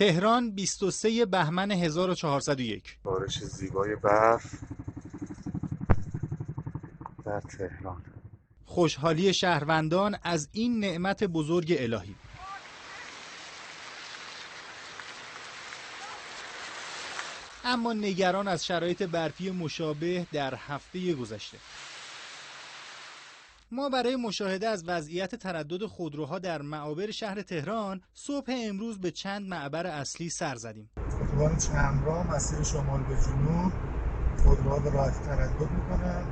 تهران 23 بهمن 1401. بارش زیبای برف در تهران. خوشحالی شهروندان از این نعمت بزرگ الهی. اما نگران از شرایط برفی مشابه در هفته گذشته. ما برای مشاهده از وضعیت تردد خودروها در معابر شهر تهران صبح امروز به چند معبر اصلی سر زدیم. اتوبان چمران مسیر شمال به جنوب خودروها به راحتی تردد میکنن.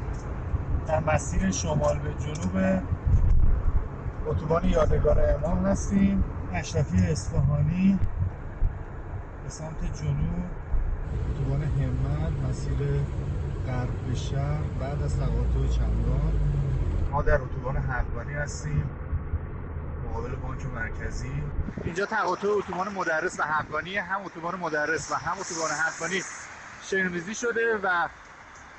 در مسیر شمال به جنوب اتوبان یادگار امام هستیم. اشرفی اصفهانی به سمت جنوب، اتوبان همت مسیر غرب به شرق بعد از تقاطع چمران. ما در اتوبان حقانی هستیم مقابل بانک مرکزی. اینجا تقاطع اتوبان مدرس و حقانی، هم اتوبان مدرس و هم اتوبان حقانی شن‌ریزی شده و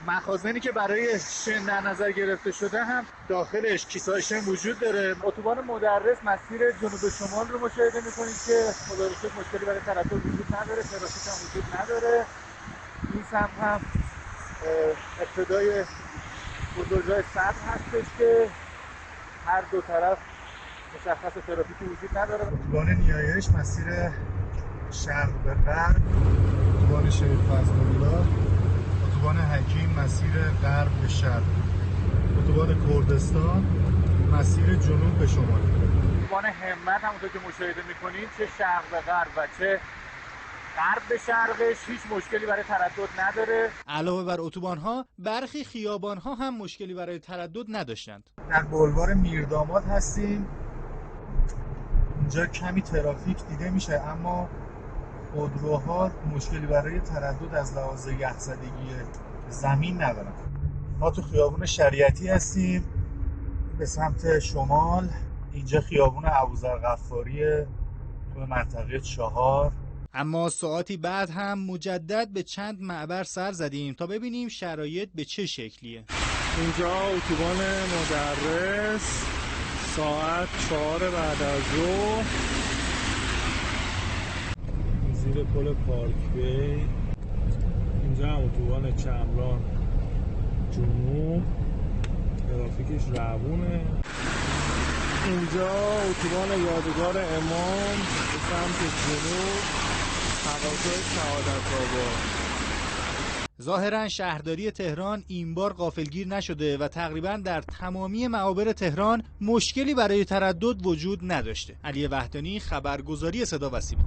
مخازنی که برای شن در نظر گرفته شده هم داخلش کیسه‌های شن وجود داره. اتوبان مدرس مسیر جنوب شمال رو مشاهده می‌کنید که خدا رو شکر مشکلی برای تردد وجود نداره، ترافیک هم وجود نداره. این سمت هم ابتدای بزرگراه صدر هستش که هر دو طرف مشخص ترافیکی وجود نداره. اتوبان نیایش مسیر شرق به غرب، اتوبان شهید فضل‌الله، اتوبان حکیم مسیر غرب به شرق، اتوبان کردستان مسیر جنوب به شمال. اتوبان همت همونطور که مشاهده میکنید چه شرق به غرب و چه غرب به شرقش هیچ مشکلی برای تردد نداره. علاوه بر اتوبان‌ها برخی خیابان‌ها هم مشکلی برای تردد نداشتند. در بولوار میرداماد هستیم. اینجا کمی ترافیک دیده میشه اما خودروها مشکلی برای تردد از لحاظ یخزدگی زمین ندارن. ما تو خیابون شریعتی هستیم به سمت شمال. اینجا خیابون ابوذرغفاریه تو منطقه 4. اما ساعتی بعد هم مجدد به چند معبر سر زدیم تا ببینیم شرایط به چه شکلیه. اینجا اتوبان مدرس ساعت 4 بعد از ظهر زیر پل پارک بی. اینجا هم اتوبان چمران جنوب ترافیکش روونه. اینجا اتوبان یادگار امام به سمت جنوب تقاطع سعادت‌آباد. ظاهراً شهرداری تهران این بار غافلگیر نشده و تقریباً در تمامی معابر تهران مشکلی برای تردد وجود نداشته. علی وحدانی، خبرگزاری صدا و سیما.